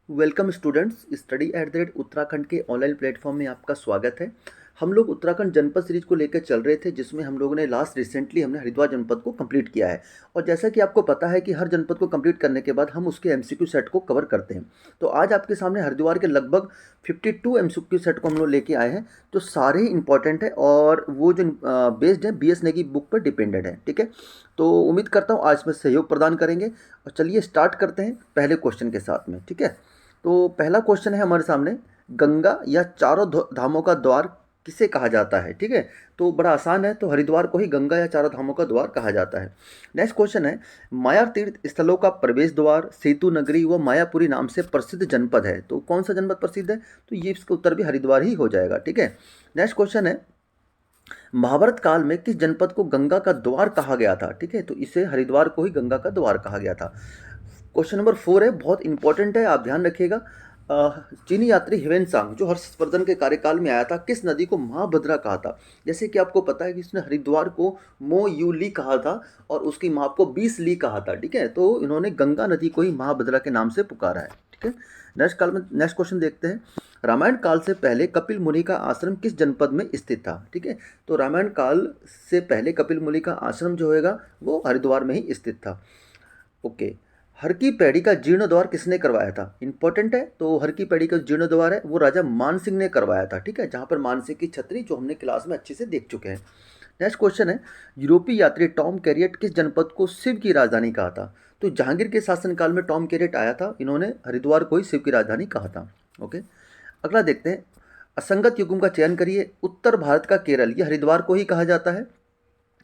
Welcome students, study at the rate Uttarakhand के online platform में आपका स्वागत है। हम लोग उत्तराखंड जनपद सीरीज को लेकर चल रहे थे, जिसमें हम लोगों ने रिसेंटली हमने हरिद्वार जनपद को कंप्लीट किया है। और जैसा कि आपको पता है कि हर जनपद को कंप्लीट करने के बाद हम उसके एमसीक्यू सेट को कवर करते हैं। तो आज आपके सामने हरिद्वार के लगभग 52 एमसीक्यू सेट को हम लोग लेके आए हैं, जो सारे ही इंपॉर्टेंट है और वो जो बेस्ड है बीएस नेगी बुक पर डिपेंडेड है। ठीक है, तो उम्मीद करता हूँ आज में सहयोग प्रदान करेंगे। और चलिए स्टार्ट करते हैं पहले क्वेश्चन के साथ में। ठीक है, तो पहला क्वेश्चन है हमारे सामने, गंगा या चारों धामों का द्वार किसे कहा जाता है। ठीक है, तो बड़ा आसान है, तो हरिद्वार को ही गंगा या चारों धामों का द्वार कहा जाता है। नेक्स्ट क्वेश्चन है, माया तीर्थ स्थलों का प्रवेश द्वार सेतु नगरी व मायापुरी नाम से प्रसिद्ध जनपद है, तो कौन सा जनपद प्रसिद्ध है? तो ये इसका उत्तर भी हरिद्वार ही हो जाएगा। ठीक है, नेक्स्ट क्वेश्चन है, महाभारत काल में किस जनपद को गंगा का द्वार कहा गया था? ठीक है, तो इसे हरिद्वार को ही गंगा का द्वार कहा गया था। क्वेश्चन नंबर 4 है, बहुत इंपॉर्टेंट है, आप ध्यान रखिएगा। चीनी यात्री हिवेनसांग जो हर्षवर्धन के कार्यकाल में आया था, किस नदी को महाभद्रा कहा था? जैसे कि आपको पता है कि इसने हरिद्वार को मो यू ली कहा था और उसकी माँ को 20 ली कहा था। ठीक है, तो इन्होंने गंगा नदी को ही महाभद्रा के नाम से पुकारा है। ठीक है, नेक्स्ट क्वेश्चन देखते हैं, रामायण काल से पहले कपिल मुनि का आश्रम किस जनपद में स्थित था? ठीक है, तो रामायण काल से पहले कपिल मुनि का आश्रम जो होगा वो हरिद्वार में ही स्थित था। ओके, हर की पैड़ी का जीर्णोद्वार किसने करवाया था? इंपॉर्टेंट है, तो हर की पैड़ी का जीर्णोद्वार है वो राजा मान सिंह ने करवाया था। ठीक है, जहाँ पर मान सिंह की छतरी जो हमने क्लास में अच्छे से देख चुके हैं। नेक्स्ट क्वेश्चन है, यूरोपीय यात्री टॉम कैरियट किस जनपद को शिव की राजधानी कहा था? तो जहांगीर के शासनकाल में टॉम कैरियट आया था, इन्होंने हरिद्वार को ही शिव की राजधानी कहा था। ओके, अगला देखते हैं, असंगत युग्म का चयन करिए। उत्तर भारत का केरल ये हरिद्वार को ही कहा जाता है।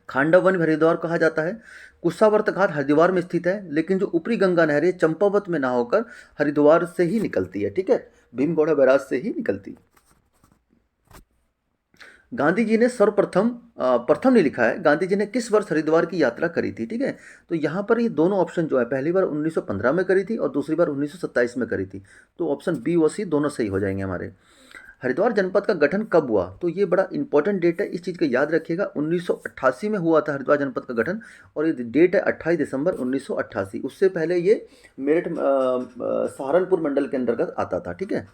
खांडव वन हरिद्वार कहा जाता है। कुशावर्त घाट हरिद्वार में स्थित है, लेकिन जो ऊपरी गंगा नहर है चंपावत में ना होकर हरिद्वार से ही निकलती है। ठीक है, भीमगौड़ा बैराज से ही निकलती। गांधी जी ने सर्वप्रथम प्रथम ने लिखा है, गांधी जी ने किस वर्ष हरिद्वार की यात्रा करी थी? ठीक है, तो यहाँ पर ये दोनों ऑप्शन जो है, पहली बार 1915 में करी थी और दूसरी बार 1927 में करी थी। तो ऑप्शन बी और सी दोनों सही हो जाएंगे हमारे। हरिद्वार जनपद का गठन कब हुआ? तो ये बड़ा इंपॉर्टेंट डेट है, इस चीज़ को याद रखिएगा। 1988 में हुआ था हरिद्वार जनपद का गठन, और ये डेट है 28 दिसंबर 1988। उससे पहले ये मेरठ सहारनपुर मंडल के अंतर्गत आता था। ठीक है,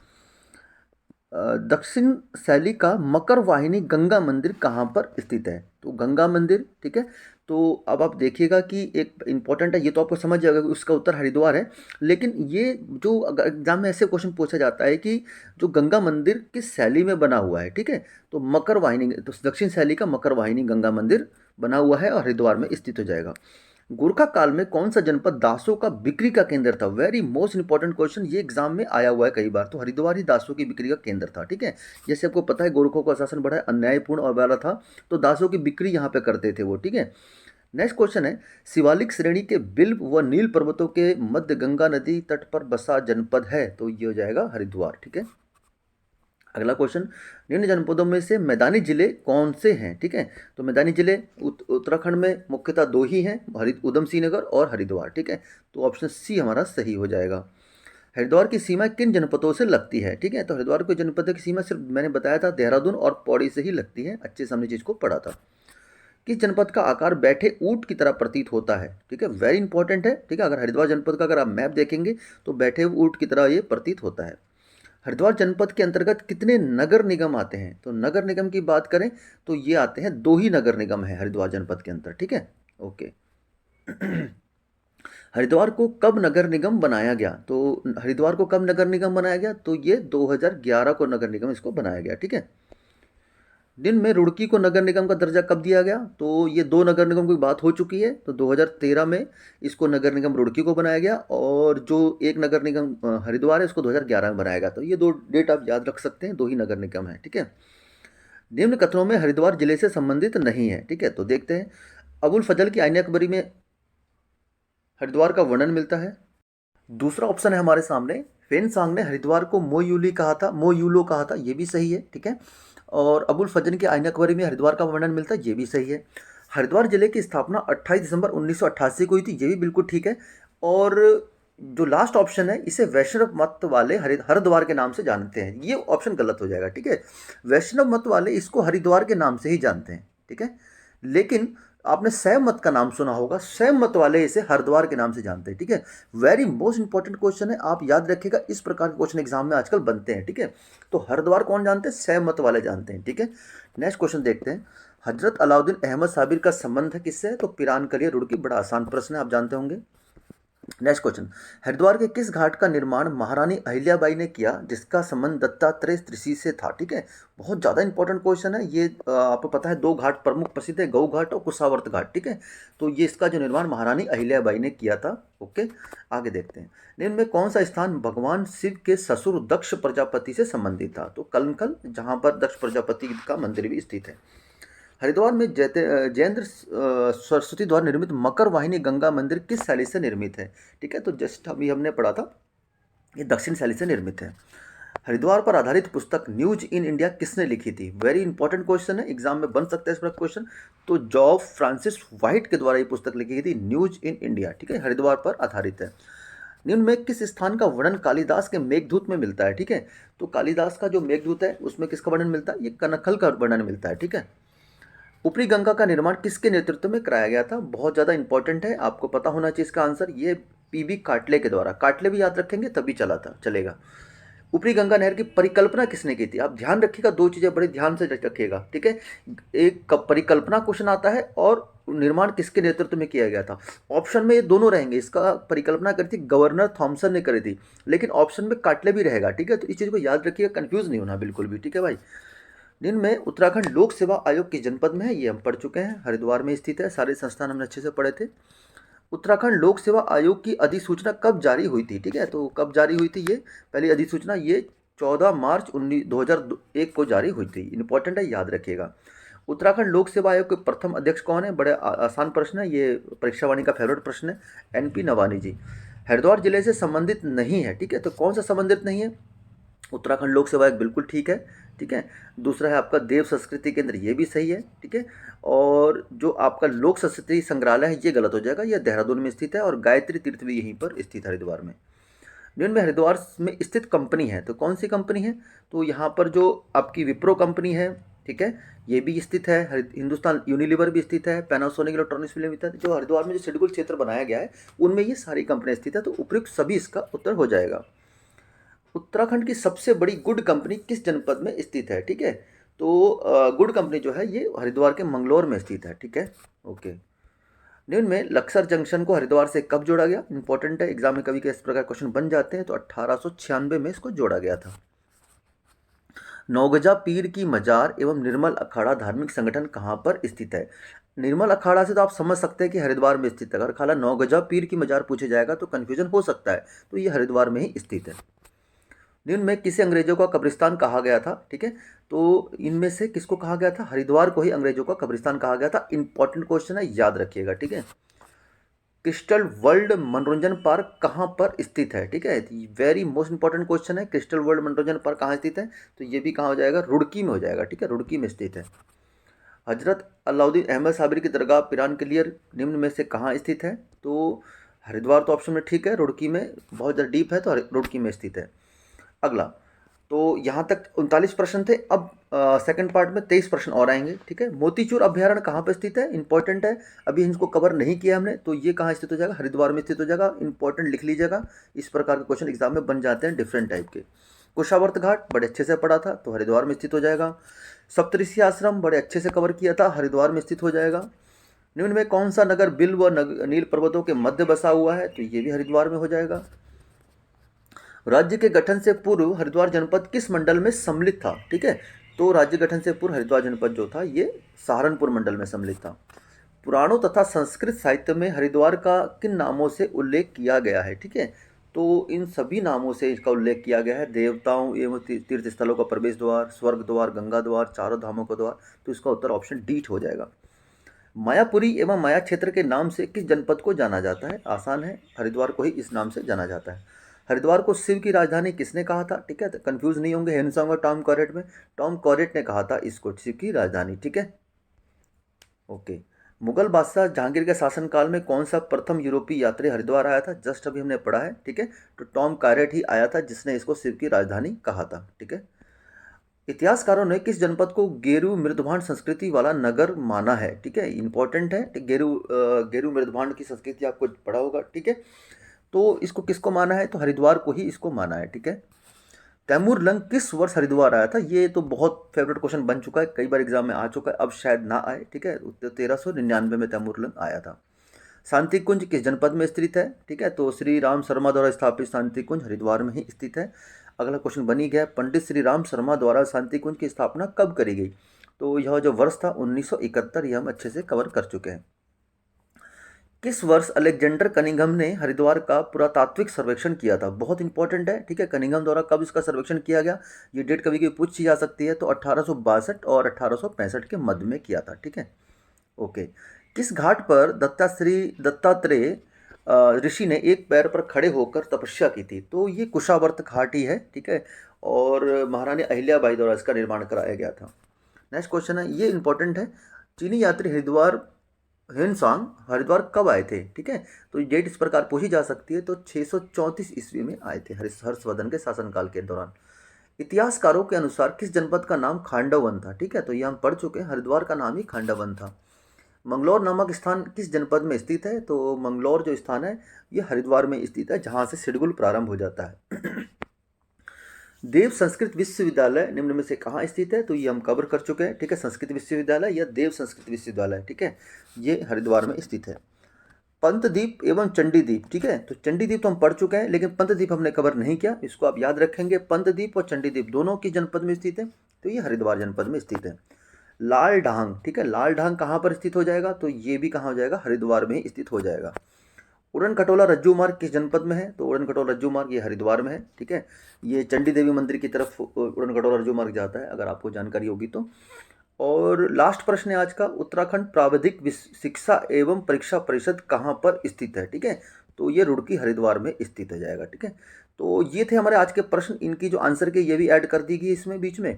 दक्षिण शैली का मकर वाहिनी गंगा मंदिर कहाँ पर स्थित है? तो गंगा मंदिर। ठीक है, तो अब आप देखिएगा कि एक इंपॉर्टेंट है, ये तो आपको समझ जाएगा कि उसका उत्तर हरिद्वार है। लेकिन ये जो अगर एग्जाम में ऐसे क्वेश्चन पूछा जाता है कि जो गंगा मंदिर किस शैली में बना हुआ है, ठीक है, तो मकर वाहिनी, तो दक्षिण शैली का मकर वाहिनी गंगा मंदिर बना हुआ है और हरिद्वार में स्थित हो जाएगा। गोरखा काल में कौन सा जनपद दासों का बिक्री का केंद्र था? वेरी मोस्ट इंपॉर्टेंट क्वेश्चन, ये एग्जाम में आया हुआ है कई बार। तो हरिद्वार ही दासों की बिक्री का केंद्र था। ठीक है, जैसे आपको पता है गोरखों का शासन बड़ा अन्यायपूर्ण और वाला था, तो दासों की बिक्री यहाँ पे करते थे वो। ठीक है, नेक्स्ट क्वेश्चन है, शिवालिक श्रेणी के बिल्व व नील पर्वतों के मध्य गंगा नदी तट पर बसा जनपद है, तो ये हो जाएगा हरिद्वार। ठीक है, अगला क्वेश्चन, निम्न जनपदों में से मैदानी जिले कौन से हैं? ठीक है, तो मैदानी जिले उत्तराखंड में मुख्यतः दो ही हैं, उधम सिंह नगर और हरिद्वार। ठीक है, तो ऑप्शन सी हमारा सही हो जाएगा। हरिद्वार की सीमा किन जनपदों से लगती है? ठीक है, तो हरिद्वार की जनपद की सीमा सिर्फ मैंने बताया था देहरादून और पौड़ी से ही लगती है, अच्छे से हमने चीज़ को पढ़ा था। किस जनपद का आकार बैठे ऊंट की तरह प्रतीत होता है? ठीक है, वेरी इंपॉर्टेंट है। ठीक है, अगर हरिद्वार जनपद का अगर आप मैप देखेंगे तो बैठे ऊंट की तरह ये प्रतीत होता है। हरिद्वार जनपद के अंतर्गत कितने नगर निगम आते हैं? तो नगर निगम की बात करें तो ये आते हैं, दो ही नगर निगम है हरिद्वार जनपद के अंदर। ठीक है, ओके। हरिद्वार को कब नगर निगम बनाया गया? तो हरिद्वार को कब नगर निगम बनाया गया? तो ये 2011 को नगर निगम इसको बनाया गया। ठीक है, दिन में रुड़की को नगर निगम का दर्जा कब दिया गया? तो ये दो नगर निगम की बात हो चुकी है, तो 2013 में इसको नगर निगम रुड़की को बनाया गया, और जो एक नगर निगम हरिद्वार है उसको 2011 में बनाया गया। तो ये दो डेट आप याद रख सकते हैं, दो ही नगर निगम है। ठीक है, निम्न कथनों में हरिद्वार जिले से संबंधित नहीं है। ठीक है, तो देखते हैं, अबुल फजल की आईन अकबरी में हरिद्वार का वर्णन मिलता है। दूसरा ऑप्शन है हमारे सामने, फेनसांग ने हरिद्वार को मोयूली कहा था, मोयूलो कहा था, ये भी सही है। ठीक है, और अबुल फजल के आईन अकबरी में हरिद्वार का वर्णन मिलता है, ये भी सही है। हरिद्वार जिले की स्थापना 28 दिसंबर 1988 को हुई थी, ये भी बिल्कुल ठीक है। और जो लास्ट ऑप्शन है, इसे वैष्णव मत वाले हरिद्वार के नाम से जानते हैं, ये ऑप्शन गलत हो जाएगा। ठीक है, वैष्णव मत वाले इसको हरिद्वार के नाम से ही जानते हैं। ठीक है, लेकिन आपने सैम मत का नाम सुना होगा, सैम मत वाले इसे हरिद्वार के नाम से जानते हैं, ठीक है। वेरी मोस्ट इंपॉर्टेंट क्वेश्चन है, आप याद रखिएगा, इस प्रकार के क्वेश्चन एग्जाम में आजकल बनते हैं, ठीक है। तो हरिद्वार कौन जानते हैं? सैम मत वाले जानते हैं, ठीक है। नेक्स्ट क्वेश्चन देखते हैं। हजरत अलाउद्दीन अहमद साबिर का संबंध है किससे? तो पिरान कलियर रुड़की, बड़ा आसान प्रश्न है, आप जानते होंगे। नेक्स्ट क्वेश्चन, हरिद्वार के किस घाट का निर्माण महारानी अहिल्याबाई ने किया जिसका संबंध दत्तात्रेय ऋषि से था? ठीक है, बहुत ज़्यादा इंपॉर्टेंट क्वेश्चन है ये। आपको पता है दो घाट प्रमुख प्रसिद्ध है, गऊ घाट और कुशावर्त घाट, ठीक है। तो ये इसका जो निर्माण महारानी अहिल्याबाई ने किया था। ओके, आगे देखते हैं। निम्न में कौन सा स्थान भगवान शिव के ससुर दक्ष प्रजापति से संबंधित था? तो कलनखल, जहाँ पर दक्ष प्रजापति का मंदिर भी स्थित है। हरिद्वार में जैनेन्द्र सरस्वती द्वारा निर्मित मकर वाहिनी गंगा मंदिर किस शैली से निर्मित है? ठीक है, तो जस्ट अभी हमने पढ़ा था, ये दक्षिण शैली से निर्मित है। हरिद्वार पर आधारित पुस्तक न्यूज इन इंडिया किसने लिखी थी? वेरी इंपॉर्टेंट क्वेश्चन है, एग्जाम में बन सकता है इस पर क्वेश्चन। तो जॉब फ्रांसिस व्हाइट के द्वारा ये पुस्तक लिखी गई थी, न्यूज इन इंडिया, ठीक है, हरिद्वार पर आधारित है। निम्न में किस स्थान का वर्णन कालिदास के मेघदूत में मिलता है? ठीक है, तो कालिदास का जो मेघदूत है उसमें किसका वर्णन मिलता है? ये कनखल का वर्णन मिलता है, ठीक है। ऊपरी गंगा का निर्माण किसके नेतृत्व में कराया गया था? बहुत ज़्यादा इंपॉर्टेंट है, आपको पता होना चाहिए इसका आंसर। ये पीबी काटले के द्वारा, काटले भी याद रखेंगे तभी चलेगा। ऊपरी गंगा नहर की परिकल्पना किसने की थी? आप ध्यान रखिएगा, दो चीज़ें बड़े ध्यान से रखिएगा, ठीक है। एक परिकल्पना क्वेश्चन आता है और निर्माण किसके नेतृत्व में किया गया था। ऑप्शन में ये दोनों रहेंगे, इसका परिकल्पना करी थी गवर्नर थॉमसन ने करी थी, लेकिन ऑप्शन में काटले भी रहेगा, ठीक है। तो इस चीज़ को याद रखिएगा, कंफ्यूज नहीं होना बिल्कुल भी, ठीक है भाई। निम्न में उत्तराखंड लोक सेवा आयोग किस जनपद में है? ये हम पढ़ चुके हैं, हरिद्वार में स्थित है, सारे संस्थान हमने अच्छे से पढ़े थे। उत्तराखंड लोक सेवा आयोग की अधिसूचना कब जारी हुई थी? ठीक है, तो कब जारी हुई थी ये पहली अधिसूचना? ये 14 मार्च 2001 को जारी हुई थी। इंपॉर्टेंट है, याद रखिएगा। उत्तराखंड लोक सेवा आयोग के प्रथम अध्यक्ष कौन है? बड़े आसान प्रश्न है, ये परीक्षा वाणी का फेवरेट प्रश्न है, NP नवानी जी। हरिद्वार जिले से संबंधित नहीं है, ठीक है, तो कौन सा संबंधित नहीं है? उत्तराखंड लोक सेवा आयोग बिल्कुल ठीक है, ठीक है। दूसरा है आपका देव संस्कृति केंद्र, ये भी सही है, ठीक है। और जो आपका लोक संस्कृति संग्रहालय है ये गलत हो जाएगा, यह देहरादून में स्थित है, और गायत्री तीर्थ भी यहीं पर स्थित है हरिद्वार में। निम्न में हरिद्वार में स्थित कंपनी है, तो कौन सी कंपनी है? तो यहाँ पर जो आपकी विप्रो कंपनी है, ठीक है, ये भी स्थित है। हिंदुस्तान यूनिलीवर भी स्थित है, पैनासोनिक इलेक्ट्रॉनिक्स भी स्थित है। जो हरिद्वार में जो शेड्यूल क्षेत्र बनाया गया है उनमें ये सारी कंपनियाँ स्थित है, तो उपयुक्त सभी इसका उत्तर हो जाएगा। उत्तराखंड की सबसे बड़ी गुड कंपनी किस जनपद में स्थित है? ठीक है, तो गुड कंपनी जो है ये हरिद्वार के मंगलौर में स्थित है, ठीक है। ओके, निम्न में लक्सर जंक्शन को हरिद्वार से कब जोड़ा गया? इंपॉर्टेंट है, एग्जाम में कभी इस प्रकार क्वेश्चन बन जाते हैं। तो 1896 में इसको जोड़ा गया था। नौगजा पीर की मजार एवं निर्मल अखाड़ा धार्मिक संगठन कहाँ पर स्थित है? निर्मल अखाड़ा से तो आप समझ सकते हैं कि हरिद्वार में स्थित है, अगर खाला नौगजा पीर की मजार पूछे जाएगा तो कन्फ्यूजन हो सकता है, तो ये हरिद्वार में ही स्थित है। निम्न में किसे अंग्रेजों का कब्रिस्तान कहा गया था? ठीक है, तो इनमें से किसको कहा गया था? हरिद्वार को ही अंग्रेजों का कब्रिस्तान कहा गया था। इंपॉर्टेंट क्वेश्चन है, याद रखिएगा, ठीक है। क्रिस्टल वर्ल्ड मनोरंजन पार्क कहाँ पर स्थित है? ठीक है, वेरी मोस्ट इंपॉर्टेंट क्वेश्चन है, क्रिस्टल वर्ल्ड मनोरंजन पार्क कहाँ स्थित है? तो ये भी कहाँ हो जाएगा? रुड़की में हो जाएगा, ठीक है, रुड़की में स्थित है। हजरत अलाउद्दीन अहमद साबिर की दरगाह पिरान क्लियर निम्न में से कहाँ स्थित है? तो हरिद्वार तो ऑप्शन में ठीक है, रुड़की में, बहुत ज़्यादा डीप है तो रुड़की में स्थित है। अगला, तो यहाँ तक 39 प्रश्न थे। अब सेकंड पार्ट में 23 प्रश्न और आएंगे, ठीक है। मोतीचूर अभ्यारण्य कहाँ पर स्थित है? इंपॉर्टेंट है, अभी इनको कवर नहीं किया हमने, तो ये कहाँ स्थित हो जाएगा? हरिद्वार में स्थित हो जाएगा। इंपॉर्टेंट लिख लीजिएगा, इस प्रकार के क्वेश्चन एग्जाम में बन जाते हैं डिफरेंट टाइप के। कुशावर्त घाट बड़े अच्छे से पढ़ा था, तो हरिद्वार में स्थित हो जाएगा। सप्तऋषि आश्रम बड़े अच्छे से कवर किया था, हरिद्वार में स्थित हो जाएगा। निम्न में कौन सा नगर बिल व नील पर्वतों के मध्य बसा हुआ है? तो ये भी हरिद्वार में हो जाएगा। राज्य के गठन से पूर्व हरिद्वार जनपद किस मंडल में सम्मिलित था? ठीक है, तो राज्य गठन से पूर्व हरिद्वार जनपद जो था ये सहारनपुर मंडल में सम्मिलित था। पुराणों तथा संस्कृत साहित्य में हरिद्वार का किन नामों से उल्लेख किया गया है? ठीक है, तो इन सभी नामों से इसका उल्लेख किया गया है। देवताओं एवं तीर्थ स्थलों का प्रवेश द्वार, स्वर्ग द्वार, गंगा द्वार, चारों धामों का द्वार, तो इसका उत्तर ऑप्शन डी हो जाएगा। मायापुरी एवं माया क्षेत्र के नाम से किस जनपद को जाना जाता है? आसान है, हरिद्वार को ही इस नाम से जाना जाता है। हरिद्वार को शिव की राजधानी किसने कहा था? ठीक है, तो कंफ्यूज नहीं होंगे हेनसोंग और टॉम कॉरेट में। टॉम कॉरेट ने कहा था इसको शिव की राजधानी, ठीक है। ओके, मुगल बादशाह जहांगीर के शासनकाल में कौन सा प्रथम यूरोपीय यात्री हरिद्वार आया था? जस्ट अभी हमने पढ़ा है, ठीक है, तो टॉम कॉरेट ही आया था जिसने इसको शिव की राजधानी कहा था, ठीक है। इतिहासकारों ने किस जनपद को गेरू मृदभांड संस्कृति वाला नगर माना है? ठीक है, इंपॉर्टेंट है। गेरू मृदभांड की संस्कृति आपको पढ़ा होगा। ठीक है, तो इसको किसको माना है? तो हरिद्वार को ही इसको माना है। ठीक है, तैमूर लंग किस वर्ष हरिद्वार आया था? ये तो बहुत फेवरेट क्वेश्चन बन चुका है, कई बार एग्जाम में आ चुका है, अब शायद ना आए। ठीक है, तो 1399 में तैमूर लंग आया था। शांति कुंज किस जनपद में स्थित है? ठीक है, तो श्री राम शर्मा द्वारा स्थापित शांति कुंज हरिद्वार में ही स्थित है। अगला क्वेश्चन बनी गया, पंडित श्री राम शर्मा द्वारा शांति कुंज की स्थापना कब करी गई? तो यह जो वर्ष था 1971, यह हम अच्छे से कवर कर चुके हैं। किस वर्ष अलेक्जेंडर कनिंघम ने हरिद्वार का पुरातात्विक सर्वेक्षण किया था? बहुत इंपॉर्टेंट है। ठीक है, कनिंघम द्वारा कब इसका सर्वेक्षण किया गया? ये डेट कभी कभी पूछी जा सकती है। तो 1862 और 1865 के मध्य में किया था। ठीक है, ओके। किस घाट पर दत्तात्रेय ऋषि ने एक पैर पर खड़े होकर तपस्या की थी? तो ये कुशावर्त घाट ही है। ठीक है, और महारानी अहिल्याबाई द्वारा इसका निर्माण कराया गया था। नेक्स्ट क्वेश्चन है, ये इंपॉर्टेंट है। चीनी यात्री ह्वेनसांग हरिद्वार कब आए थे? ठीक है, तो डेट इस प्रकार पूछी जा सकती है। तो 634 ईस्वी में आए थे, हर्षवर्धन के शासनकाल के दौरान। इतिहासकारों के अनुसार किस जनपद का नाम खांडवन था? ठीक है, तो ये हम पढ़ चुके हैं, हरिद्वार का नाम ही खांडवन था। मंगलौर नामक स्थान किस जनपद में स्थित है? तो मंगलौर जो स्थान है ये हरिद्वार में स्थित है, जहाँ से सिडगुल प्रारंभ हो जाता है। देव संस्कृत विश्वविद्यालय निम्न में से कहाँ स्थित है? तो ये हम कवर कर चुके हैं। ठीक है, संस्कृत विश्वविद्यालय या देव संस्कृत विश्वविद्यालय, ठीक है, ये हरिद्वार में स्थित है। पंतद्वीप एवं चंडीद्वीप, ठीक है, तो चंडीद्वीप तो हम पढ़ चुके हैं, लेकिन पंतद्वीप हमने कवर नहीं किया, इसको आप याद रखेंगे। पंतद्वीप और चंडीद्वीप दोनों की जनपद में स्थित है, तो ये हरिद्वार जनपद में स्थित है। लाल ढांग, ठीक है, लाल ढांग कहाँ पर स्थित हो जाएगा? तो ये भी कहाँ हो जाएगा? हरिद्वार में ही स्थित हो जाएगा। उड़न खटोला रज्जू मार्ग किस जनपद में है? तो उड़न खटोला रज्जू मार्ग ये हरिद्वार में है। ठीक है, ये चंडी देवी मंदिर की तरफ उड़न खटोला रज्जू मार्ग जाता है, अगर आपको जानकारी होगी तो। और लास्ट प्रश्न है आज का, उत्तराखंड प्राविधिक शिक्षा एवं परीक्षा परिषद कहाँ पर स्थित है? ठीक है, तो ये रुड़की हरिद्वार में स्थित हो जाएगा। ठीक है, तो ये थे हमारे आज के प्रश्न, इनकी जो आंसर की ये भी ऐड कर दी गई इसमें बीच में।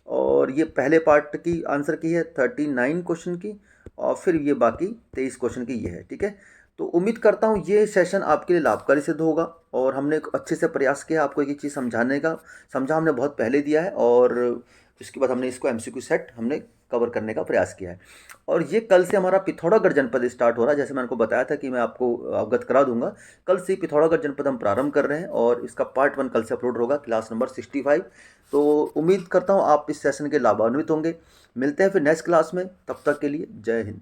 और ये पहले पार्ट की आंसर की है 39 क्वेश्चन की, और फिर ये बाकी 23 क्वेश्चन की ये है। ठीक है, तो उम्मीद करता हूँ ये सेशन आपके लिए लाभकारी सिद्ध होगा, और हमने अच्छे से प्रयास किया आपको एक चीज़ समझाने का। समझा हमने बहुत पहले दिया है, और इसके बाद हमने इसको एमसीक्यू सेट हमने कवर करने का प्रयास किया है। और ये कल से हमारा पिथौरागढ़ जनपद स्टार्ट हो रहा है, जैसे मैंने आपको बताया था कि मैं आपको अवगत करा दूंगा। कल से पिथौरागढ़ जनपद हम प्रारंभ कर रहे हैं, और इसका पार्ट 1 कल से अपलोड होगा, क्लास नंबर 65। तो उम्मीद करता हूँ आप इस सेशन के लाभान्वित होंगे। मिलते हैं फिर नेक्स्ट क्लास में, तब तक के लिए जय हिंद।